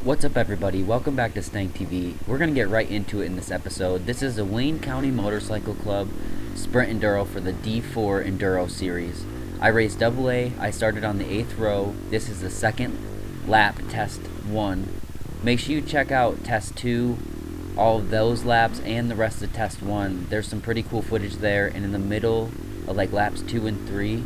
What's up everybody, welcome back to Stank TV. We're going to get right into it in this episode. This is the Wayne County Motorcycle Club Sprint Enduro for the D4 Enduro series. I raced AA, I started on the 8th row. This is the second lap test 1. Make sure you check out test 2, all of those laps and the rest of test 1. There's some pretty cool footage there, and in the middle of like laps 2 and 3,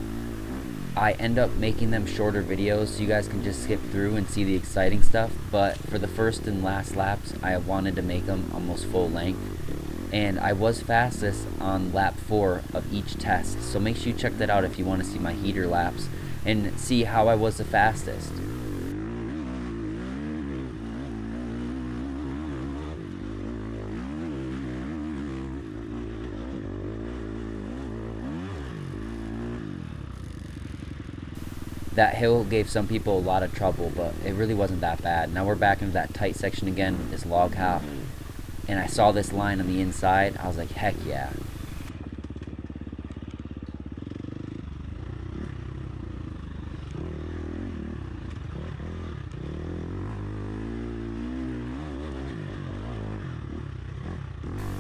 I end up making them shorter videos so you guys can just skip through and see the exciting stuff, but for the first and last laps I wanted to make them almost full length, and I was fastest on lap 4 of each test, so make sure you check that out if you want to see my heater laps and see how I was the fastest. That hill gave some people a lot of trouble, but it really wasn't that bad. Now we're back into that tight section again with this log hop, and I saw this line on the inside. I was like, heck yeah.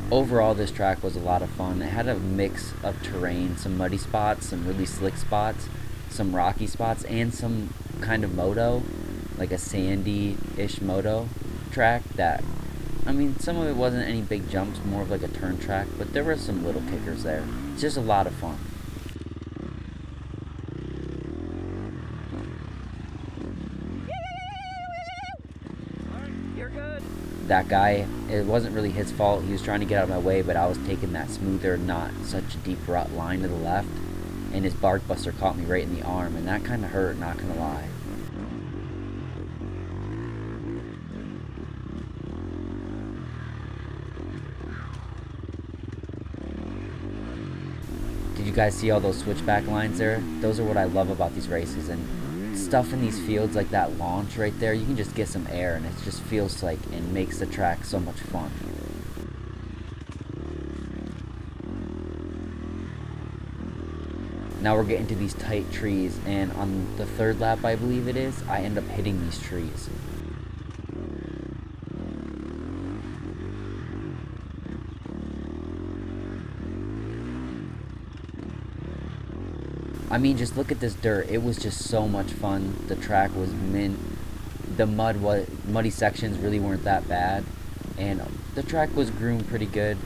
Overall, this track was a lot of fun. It had a mix of terrain, some muddy spots, some really slick spots, some rocky spots, and some kind of moto, like a sandy-ish moto track that, I mean, some of it wasn't any big jumps, more of like a turn track, but there were some little kickers there. It's just a lot of fun. That guy, it wasn't really his fault. He was trying to get out of my way, but I was taking that smoother, not such a deep rut line to the left, and his bark buster caught me right in the arm, and that kind of hurt, not gonna lie. Did you guys see all those switchback lines there? Those are what I love about these races, and stuff in these fields like that launch right there, you can just get some air, and it just feels like and makes the track so much fun. Now we're getting to these tight trees, and on the third lap, I believe it is, I end up hitting these trees. I mean, just look at this dirt. It was just so much fun. The track was mint. The muddy sections really weren't that bad, and the track was groomed pretty good.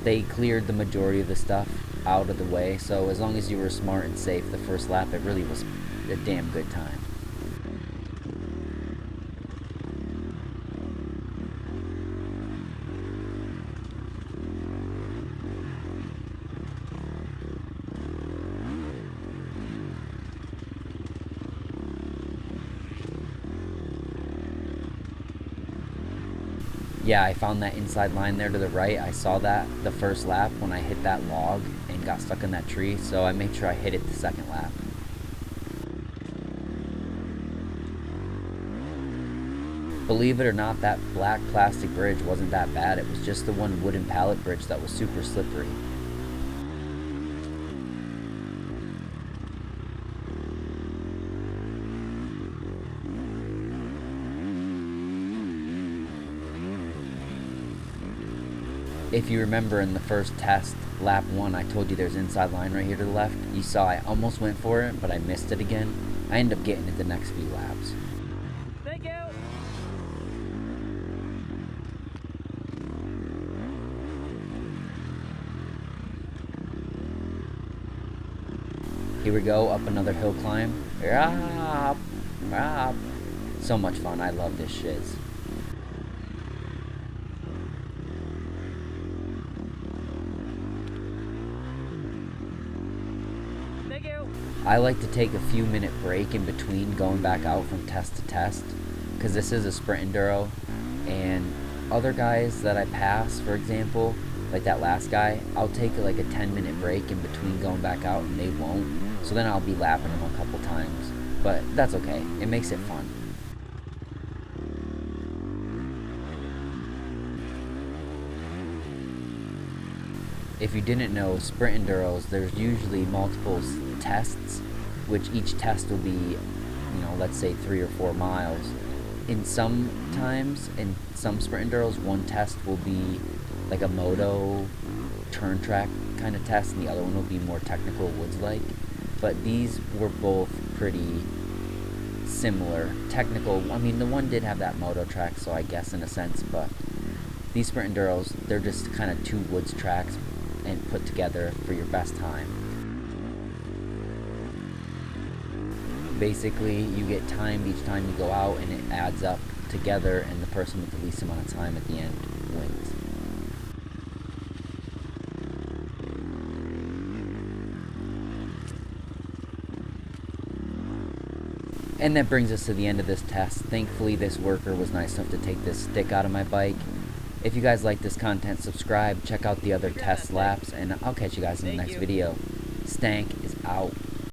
They cleared the majority of the stuff out of the way, so as long as you were smart and safe the first lap, it really was a damn good time. Yeah, I found that inside line there to the right. I saw that the first lap when I hit that log and got stuck in that tree, so I made sure I hit it the second lap. Believe it or not, that black plastic bridge wasn't that bad. It was just the one wooden pallet bridge that was super slippery. If you remember in the first test, lap 1, I told you there's inside line right here to the left. You saw I almost went for it, but I missed it again. I ended up getting it the next few laps. Thank you. Here we go, up another hill climb. So much fun, I love this shiz. I like to take a few minute break in between going back out from test to test, because this is a sprint enduro, and other guys that I pass, for example, like that last guy, I'll take like a 10-minute break in between going back out, and they won't, so then I'll be lapping them a couple times, but that's okay, it makes it fun. If you didn't know, sprint enduros, there's usually multiple tests, which each test will be, let's say 3 or 4 miles. in some sprint enduros, one test will be like a moto turn track kind of test, and the other one will be more technical woods like. But these were both pretty similar. Technical, I mean, the one did have that moto track, so I guess in a sense, but these sprint enduros, they're just kind of two woods tracks and put together for your best time. Basically, you get timed each time you go out, and it adds up together, and the person with the least amount of time at the end wins. And that brings us to the end of this test. Thankfully, this worker was nice enough to take this stick out of my bike. If you guys like this content, subscribe, check out the other test laps, and I'll catch you guys in the next video. Stank is out.